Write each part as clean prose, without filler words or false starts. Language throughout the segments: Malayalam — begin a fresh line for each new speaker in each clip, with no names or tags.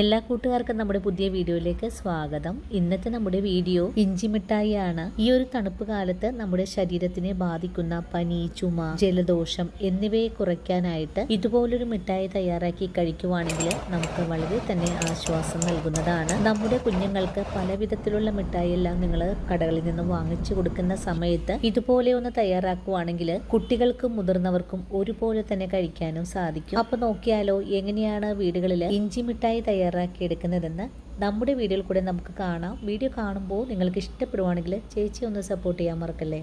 എല്ലാ കൂട്ടുകാർക്കും നമ്മുടെ പുതിയ വീഡിയോയിലേക്ക് സ്വാഗതം. ഇന്നത്തെ നമ്മുടെ വീഡിയോ ഇഞ്ചി മിഠായിയാണ്. ഈ ഒരു തണുപ്പ് കാലത്ത് നമ്മുടെ ശരീരത്തിനെ ബാധിക്കുന്ന പനി, ചുമ, ജലദോഷം എന്നിവയെ കുറയ്ക്കാനായിട്ട് ഇതുപോലൊരു മിഠായി തയ്യാറാക്കി കഴിക്കുവാണെങ്കിൽ നമുക്ക് വളരെ തന്നെ ആശ്വാസം നൽകുന്നതാണ്. നമ്മുടെ കുഞ്ഞുങ്ങൾക്ക് പല വിധത്തിലുള്ള മിഠായി എല്ലാം നിങ്ങൾ കടകളിൽ നിന്ന് വാങ്ങിച്ചു കൊടുക്കുന്ന സമയത്ത് ഇതുപോലെ ഒന്ന് തയ്യാറാക്കുവാണെങ്കിൽ കുട്ടികൾക്കും മുതിർന്നവർക്കും ഒരുപോലെ തന്നെ കഴിക്കാനും സാധിക്കും. അപ്പൊ നോക്കിയാലോ എങ്ങനെയാണ് വീടുകളിൽ ഇഞ്ചി മിഠായി തയ്യാറാക്കി എടുക്കുന്നതെന്ന് നമ്മുടെ വീഡിയോയിൽ കൂടെ നമുക്ക് കാണാം. വീഡിയോ കാണുമ്പോൾ നിങ്ങൾക്ക് ഇഷ്ടപ്പെടുവാണെങ്കിൽ ചേച്ചി ഒന്ന് സപ്പോർട്ട് ചെയ്യാൻ മറക്കല്ലേ.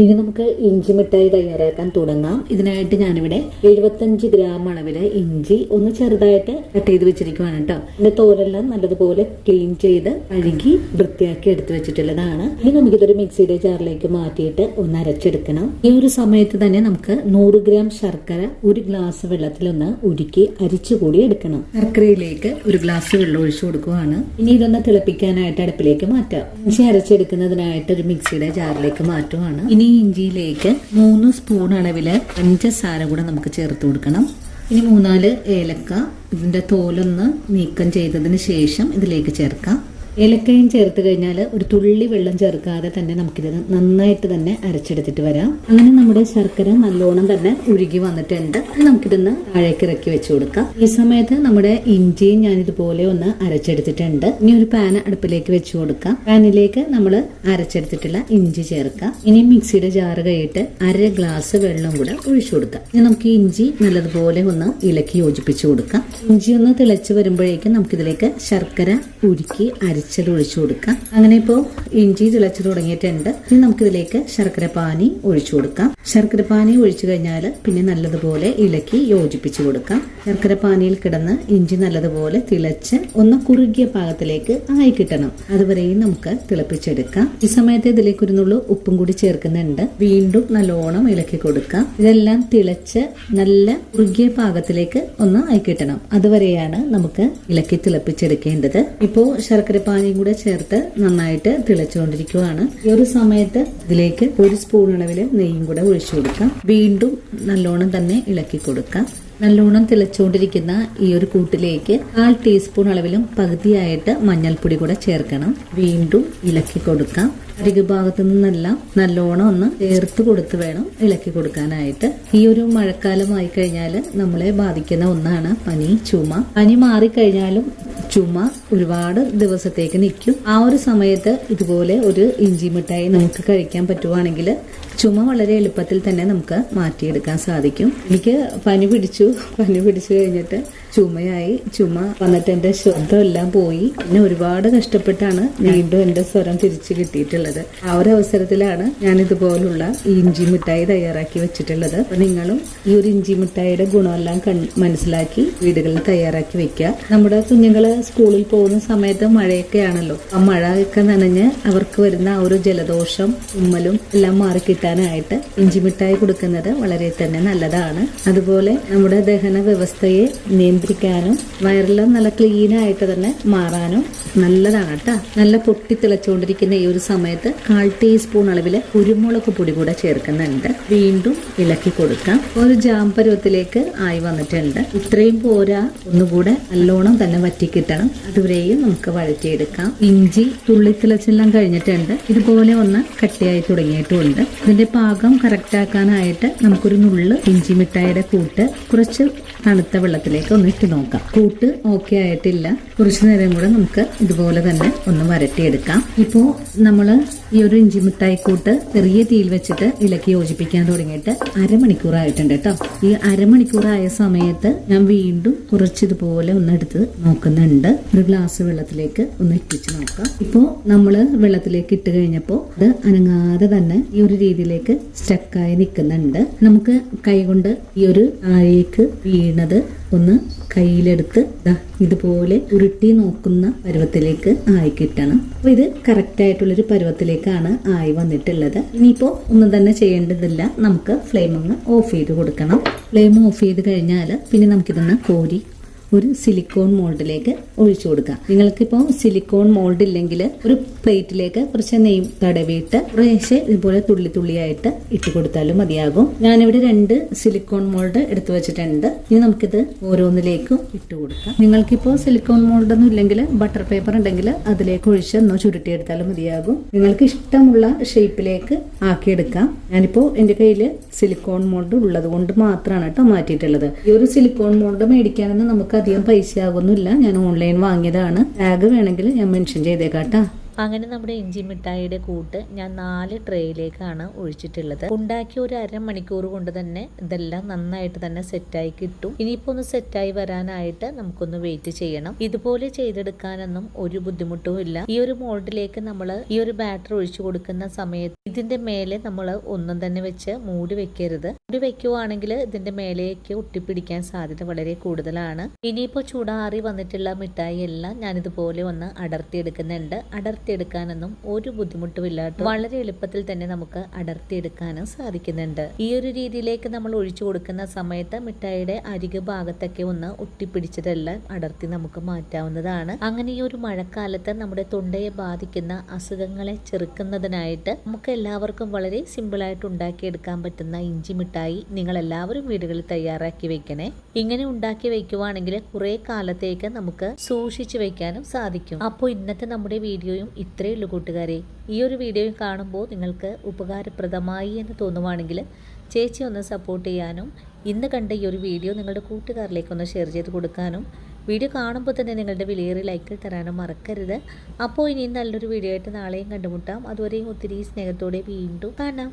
ഇനി നമുക്ക് ഇഞ്ചി മിഠായി തയ്യാറാക്കാൻ തുടങ്ങാം. ഇതിനായിട്ട് ഞാനിവിടെ 75 ഗ്രാം അളവില് ഇഞ്ചി ഒന്ന് ചെറുതായിട്ട് കട്ട് ചെയ്ത് വെച്ചിരിക്കുവാണ് കേട്ടോ. ഇതിന്റെ തോലെല്ലാം നല്ലതുപോലെ ക്ലീൻ ചെയ്ത് കഴുകി വൃത്തിയാക്കി എടുത്ത് വെച്ചിട്ടുള്ളതാണ്. ഇനി നമുക്കിതൊരു മിക്സിയുടെ ജാറിലേക്ക് മാറ്റിയിട്ട് ഒന്ന് അരച്ചെടുക്കണം. ഈ ഒരു സമയത്ത് തന്നെ നമുക്ക് 100 ഗ്രാം ശർക്കര ഒരു ഗ്ലാസ് വെള്ളത്തിലൊന്ന് ഉരുക്കി അരിച്ചുകൂടി എടുക്കണം. ശർക്കരയിലേക്ക് ഒരു ഗ്ലാസ് വെള്ളം ഒഴിച്ചു കൊടുക്കുവാണ്. ഇനി ഇതൊന്ന് തിളപ്പിക്കാനായിട്ട് അടുപ്പിലേക്ക് മാറ്റാം. ഇഞ്ചി അരച്ചെടുക്കുന്നതിനായിട്ട് ഒരു മിക്സിയുടെ ജാറിലേക്ക് മാറ്റുവാണ്. ഇനി ഇഞ്ചിയിലേക്ക് 3 സ്പൂൺ അളവില് പഞ്ചസാര കൂടെ നമുക്ക് ചേർത്ത് കൊടുക്കണം. ഇനി 3-4 ഏലക്ക ഇതിന്റെ തോലൊന്ന് നീക്കം ചെയ്തതിന് ശേഷം ഇതിലേക്ക് ചേർക്കാം. ഏലക്കയും ചേർത്ത് കഴിഞ്ഞാൽ ഒരു തുള്ളി വെള്ളം ചേർക്കാതെ തന്നെ നമുക്കിത് നന്നായിട്ട് തന്നെ അരച്ചെടുത്തിട്ട് വരാം. അങ്ങനെ നമ്മുടെ ശർക്കര നല്ലോണം തന്നെ ഉരുകി വന്നിട്ടുണ്ട്. നമുക്കിതൊന്ന് താഴേക്ക് ഇറക്കി വെച്ച് കൊടുക്കാം. ഈ സമയത്ത് നമ്മുടെ ഇഞ്ചിയും ഞാനിതുപോലെ ഒന്ന് അരച്ചെടുത്തിട്ടുണ്ട്. ഇനി ഒരു പാൻ അടുപ്പിലേക്ക് വെച്ച് കൊടുക്കാം. പാനിലേക്ക് നമ്മൾ അരച്ചെടുത്തിട്ടുള്ള ഇഞ്ചി ചേർക്കാം. ഇനി മിക്സിയുടെ ജാറ് കഴിയിട്ട് 1/2 ഗ്ലാസ് വെള്ളം കൂടെ ഒഴിച്ചു കൊടുക്കാം. ഇനി നമുക്ക് ഇഞ്ചി നല്ലതുപോലെ ഒന്ന് ഇളക്കി യോജിപ്പിച്ചു കൊടുക്കാം. ഇഞ്ചി ഒന്ന് തിളച്ച് വരുമ്പോഴേക്കും നമുക്കിതിലേക്ക് ശർക്കര ഉരുക്കി ഒഴിച്ചു കൊടുക്കാം. അങ്ങനെ ഇപ്പോൾ ഇഞ്ചി തിളച്ചു തുടങ്ങിയിട്ടുണ്ട്. ഇനി നമുക്കിതിലേക്ക് ശർക്കര പാനി ഒഴിച്ചു കൊടുക്കാം. ശർക്കര പാനി ഒഴിച്ചു കഴിഞ്ഞാൽ പിന്നെ നല്ലതുപോലെ ഇളക്കി യോജിപ്പിച്ചു കൊടുക്കാം. ശർക്കര പാനിയിൽ കിടന്ന് ഇഞ്ചി നല്ലതുപോലെ തിളച്ച് ഒന്ന് കുറുകിയ പാകത്തിലേക്ക് ആയി കിട്ടണം. അതുവരെയും നമുക്ക് തിളപ്പിച്ചെടുക്കാം. ഈ സമയത്ത് ഇതിലേക്ക് ഒരു നുള്ളു ഉപ്പും കൂടി ചേർക്കുന്നുണ്ട്. വീണ്ടും നല്ലോണം ഇളക്കി കൊടുക്കാം. ഇതെല്ലാം തിളച്ച് നല്ല കുറുകിയ പാകത്തിലേക്ക് ഒന്ന് ആയി കിട്ടണം. അതുവരെയാണ് നമുക്ക് ഇളക്കി തിളപ്പിച്ചെടുക്കേണ്ടത്. ഇപ്പോ ശർക്കര പാനിയും കൂടെ ചേർത്ത് നന്നായിട്ട് തിളച്ചുകൊണ്ടിരിക്കുകയാണ്. ഈ ഒരു സമയത്ത് ഇതിലേക്ക് 1 സ്പൂൺ അളവില് നെയ്യും കൂടെ ഒഴിച്ചു കൊടുക്കാം. വീണ്ടും നല്ലോണം തന്നെ ഇളക്കി കൊടുക്കാം. നല്ലോണം തിളച്ചുകൊണ്ടിരിക്കുന്ന ഈ ഒരു കൂട്ടിലേക്ക് 1/4 ടീസ്പൂൺ അളവിലും പകുതിയായിട്ട് മഞ്ഞൾപ്പൊടി കൂടെ ചേർക്കണം. വീണ്ടും ഇളക്കി കൊടുക്കാം. അരികുഭാഗത്തു നിന്നെല്ലാം നല്ലോണം ഒന്ന് ചേർത്ത് കൊടുത്ത് വേണം ഇളക്കി കൊടുക്കാനായിട്ട്. ഈ ഒരു മഴക്കാലമായി കഴിഞ്ഞാൽ നമ്മളെ ബാധിക്കുന്ന ഒന്നാണ് പനി, ചുമ. പനി മാറിക്കഴിഞ്ഞാലും ചുമ ഒരുപാട് ദിവസത്തേക്ക് നിൽക്കും. ആ ഒരു സമയത്ത് ഇതുപോലെ ഒരു ഇഞ്ചി മിഠായി നമുക്ക് കഴിക്കാൻ പറ്റുവാണെങ്കിൽ ചുമ വളരെ എളുപ്പത്തിൽ തന്നെ നമുക്ക് മാറ്റിയെടുക്കാൻ സാധിക്കും. എനിക്ക് പനി പിടിച്ചു കഴിഞ്ഞിട്ട് ചുമയായി. ചുമ വന്നിട്ട് എന്റെ ശബ്ദം എല്ലാം പോയി. പിന്നെ ഒരുപാട് കഷ്ടപ്പെട്ടാണ് വീണ്ടും എന്റെ സ്വരം തിരിച്ചു കിട്ടിയിട്ടുള്ളത്. ആ ഒരു അവസരത്തിലാണ് ഞാൻ ഇതുപോലുള്ള ഇഞ്ചി മിഠായി തയ്യാറാക്കി വെച്ചിട്ടുള്ളത്. അപ്പൊ നിങ്ങളും ഈ ഒരു ഇഞ്ചി മിഠായിയുടെ ഗുണമെല്ലാം മനസ്സിലാക്കി വീടുകളിൽ തയ്യാറാക്കി വെക്കുക. നമ്മുടെ കുഞ്ഞുങ്ങള് സ്കൂളിൽ പോകുന്ന സമയത്ത് മഴയൊക്കെ ആണല്ലോ. ആ മഴയൊക്കെ നനഞ്ഞ് അവർക്ക് വരുന്ന ആ ഒരു ജലദോഷം, തുമ്മലും എല്ലാം മാറിക്കിട്ടാനായിട്ട് ഇഞ്ചി മിഠായി കൊടുക്കുന്നത് വളരെ തന്നെ നല്ലതാണ്. അതുപോലെ നമ്മുടെ ദഹന വ്യവസ്ഥയെ നിയന്ത്രിക്കാനും വയറെല്ലാം നല്ല ക്ലീൻ ആയിട്ട് തന്നെ മാറാനും നല്ലതാണ് കേട്ടോ. നല്ല പൊട്ടി തിളച്ചുകൊണ്ടിരിക്കുന്ന ഈ ഒരു സമയത്ത് 1/4 ടീസ്പൂൺ അളവില് കുരുമുളക് പൊടി കൂടെ ചേർക്കുന്നുണ്ട്. വീണ്ടും ഇളക്കി കൊടുക്കാം. ഒരു ജാം പരുവത്തിലേക്ക് ആയി വന്നിട്ടുണ്ട്. ഇത്രയും പോരാ, ഒന്നുകൂടെ നല്ലോണം തന്നെ വറ്റിക്കിട്ടണം. അതുവരെയും നമുക്ക് വഴറ്റിയെടുക്കാം. ഇഞ്ചി തുള്ളി തിളച്ചെല്ലാം കഴിഞ്ഞിട്ടുണ്ട്. ഇതുപോലെ ഒന്ന് കട്ടിയായി തുടങ്ങിയിട്ടുമുണ്ട്. ഇതിന്റെ പാകം കറക്റ്റ് ആക്കാനായിട്ട് നമുക്കൊരു നുള്ള് ഇഞ്ചി മിഠായിയുടെ കൂട്ട് കുറച്ച് തണുത്ത വെള്ളത്തിലേക്ക് ഒന്ന് ഇട്ട് നോക്കാം. കൂട്ട് ഓക്കെ ആയിട്ടില്ല. കുറച്ചു നേരം കൂടെ നമുക്ക് ഇതുപോലെ തന്നെ ഒന്ന് വരട്ടിയെടുക്കാം. ഇപ്പോ നമ്മള് ഈ ഒരു ഇഞ്ചി മിഠായി കൂട്ട് ചെറിയ തീയിൽ വെച്ചിട്ട് ഇളക്കി യോജിപ്പിക്കാൻ തുടങ്ങിയിട്ട് 1/2 മണിക്കൂറായിട്ടുണ്ട് കേട്ടോ. ഈ 1/2 മണിക്കൂറായ സമയത്ത് ഞാൻ വീണ്ടും കുറച്ചിതുപോലെ ഒന്ന് എടുത്ത് നോക്കുന്നുണ്ട്. ഒരു ഗ്ലാസ് വെള്ളത്തിലേക്ക് ഒന്ന് ഇട്ടിച്ച് നോക്കാം. ഇപ്പോ നമ്മള് വെള്ളത്തിലേക്ക് ഇട്ട് കഴിഞ്ഞപ്പോ അത് അനങ്ങാതെ തന്നെ ഈ ഒരു രീതിയിലേക്ക് സ്റ്റക്കായി നിൽക്കുന്നുണ്ട്. നമുക്ക് കൈകൊണ്ട് ഈ ഒരു താഴേക്ക് വീണത് ഒന്ന് കയ്യിലെടുത്ത് ഇതുപോലെ ഉരുട്ടി നോക്കുന്ന പരുവത്തിലേക്ക് ആയി കിട്ടണം. അപ്പൊ ഇത് കറക്റ്റ് ആയിട്ടുള്ളൊരു പരുവത്തിലേക്കാണ് ആയി വന്നിട്ടുള്ളത്. ഇനിയിപ്പോ ഒന്നും തന്നെ ചെയ്യേണ്ടതില്ല. നമുക്ക് ഫ്ലെയിം ഒന്ന് ഓഫ് ചെയ്ത് കൊടുക്കണം. ഫ്ലെയിം ഓഫ് ചെയ്ത് കഴിഞ്ഞാൽ പിന്നെ നമുക്കിതൊന്ന് കോരി ഒരു സിലിക്കോൺ മോൾഡിലേക്ക് ഒഴിച്ചു കൊടുക്കാം. നിങ്ങൾക്കിപ്പോൾ സിലിക്കോൺ മോൾഡ് ഇല്ലെങ്കിൽ ഒരു പ്ലേറ്റിലേക്ക് കുറച്ച് നെയ്യ് തടവിയിട്ട് കുറേശ്ശെ ഇതുപോലെ തുള്ളി തുള്ളിയായിട്ട് ഇട്ട് കൊടുത്താലും മതിയാകും. ഞാനിവിടെ 2 സിലിക്കോൺ മോൾഡ് എടുത്തു വെച്ചിട്ടുണ്ട്. ഇനി നമുക്കിത് ഓരോന്നിലേക്കും ഇട്ട് കൊടുക്കാം. നിങ്ങൾക്കിപ്പോൾ സിലിക്കോൺ മോൾഡ് ഒന്നും ഇല്ലെങ്കിൽ ബട്ടർ പേപ്പർ ഉണ്ടെങ്കിൽ അതിലേക്ക് ഒഴിച്ച് ഒന്ന് ചുരുട്ടിയെടുത്താലും മതിയാകും. നിങ്ങൾക്ക് ഇഷ്ടമുള്ള ഷേപ്പിലേക്ക് ആക്കിയെടുക്കാം. ഞാനിപ്പോൾ എൻ്റെ കയ്യിൽ സിലിക്കോൺ മോൾഡ് ഉള്ളത് കൊണ്ട് മാത്രമാണ് കേട്ടോ മാറ്റിയിട്ടുള്ളത്. ഈ ഒരു സിലിക്കോൺ മോൾഡ് മേടിക്കാനൊന്നും നമുക്ക് അധികം പൈസ ആകുന്നില്ല. ഞാൻ ഓൺലൈൻ വാങ്ങിയതാണ്. ടാഗ് വേണമെങ്കിൽ ഞാൻ മെൻഷൻ ചെയ്തേക്കാട്ടാ.
അങ്ങനെ നമ്മുടെ ഇഞ്ചി മിഠായിയുടെ കൂട്ട് ഞാൻ 4 ട്രേയിലേക്കാണ് ഒഴിച്ചിട്ടുള്ളത്. ഉണ്ടാക്കി ഒരു അരമണിക്കൂർ കൊണ്ട് തന്നെ ഇതെല്ലാം നന്നായിട്ട് തന്നെ സെറ്റായി കിട്ടും. ഇനിയിപ്പോൾ ഒന്ന് സെറ്റായി വരാനായിട്ട് നമുക്കൊന്ന് വെയിറ്റ് ചെയ്യണം. ഇതുപോലെ ചെയ്തെടുക്കാനൊന്നും ഒരു ബുദ്ധിമുട്ടും ഇല്ല. ഈ ഒരു മോൾഡിലേക്ക് നമ്മൾ ഈ ഒരു ബാറ്റർ ഒഴിച്ചു കൊടുക്കുന്ന സമയത്ത് ഇതിന്റെ മേലെ നമ്മൾ ഒന്നും തന്നെ വെച്ച് മൂടി വെക്കരുത്. മൂടി വെക്കുവാണെങ്കിൽ ഇതിന്റെ മേലേക്ക് ഒട്ടിപ്പിടിക്കാൻ സാധ്യത വളരെ കൂടുതലാണ്. ഇനിയിപ്പോൾ ചൂടാറി വന്നിട്ടുള്ള മിഠായി എല്ലാം ഞാനിതുപോലെ ഒന്ന് അടർത്തിയെടുക്കുന്നുണ്ട്. അടർത്തിയെടുക്കാനൊന്നും ഒരു ബുദ്ധിമുട്ടുമില്ല. വളരെ എളുപ്പത്തിൽ തന്നെ നമുക്ക് അടർത്തിയെടുക്കാനും സാധിക്കുന്നുണ്ട്. ഈ ഒരു രീതിയിലേക്ക് നമ്മൾ ഒഴിച്ചു കൊടുക്കുന്ന സമയത്ത് മിഠായിയുടെ അരികു ഭാഗത്തൊക്കെ ഒന്ന് ഒട്ടിപ്പിടിച്ചതെല്ലാം അടർത്തി നമുക്ക് മാറ്റാവുന്നതാണ്. അങ്ങനെ ഈ ഒരു മഴക്കാലത്ത് നമ്മുടെ തൊണ്ടയെ ബാധിക്കുന്ന അസുഖങ്ങളെ ചെറുക്കുന്നതിനായിട്ട് നമുക്ക് എല്ലാവർക്കും വളരെ സിമ്പിളായിട്ട് ഉണ്ടാക്കിയെടുക്കാൻ പറ്റുന്ന ഇഞ്ചി മിഠായി നിങ്ങൾ എല്ലാവരും വീടുകളിൽ തയ്യാറാക്കി വെക്കണേ. ഇങ്ങനെ ഉണ്ടാക്കി വെക്കുവാണെങ്കിൽ കുറെ കാലത്തേക്ക് നമുക്ക് സൂക്ഷിച്ചു വെക്കാനും സാധിക്കും. അപ്പോൾ ഇന്നത്തെ നമ്മുടെ വീഡിയോയും ഇത്രയേ ഉള്ളൂ കൂട്ടുകാരെ. ഈ ഒരു വീഡിയോയും കാണുമ്പോൾ നിങ്ങൾക്ക് ഉപകാരപ്രദമായി എന്ന് തോന്നുവാണെങ്കിൽ ചേച്ചി ഒന്ന് സപ്പോർട്ട് ചെയ്യാനും ഇന്ന് കണ്ട ഈ ഒരു വീഡിയോ നിങ്ങളുടെ കൂട്ടുകാരിലേക്കൊന്ന് ഷെയർ ചെയ്ത് കൊടുക്കാനും വീഡിയോ കാണുമ്പോൾ തന്നെ നിങ്ങളുടെ വിലയേറിയ ലൈക്ക് തരാനും മറക്കരുത്. അപ്പോൾ ഇനി നല്ലൊരു വീഡിയോ ആയിട്ട് നാളെയും കണ്ടുമുട്ടാം. അതുവരെയും ഒത്തിരി സ്നേഹത്തോടെ വീണ്ടും കാണാം.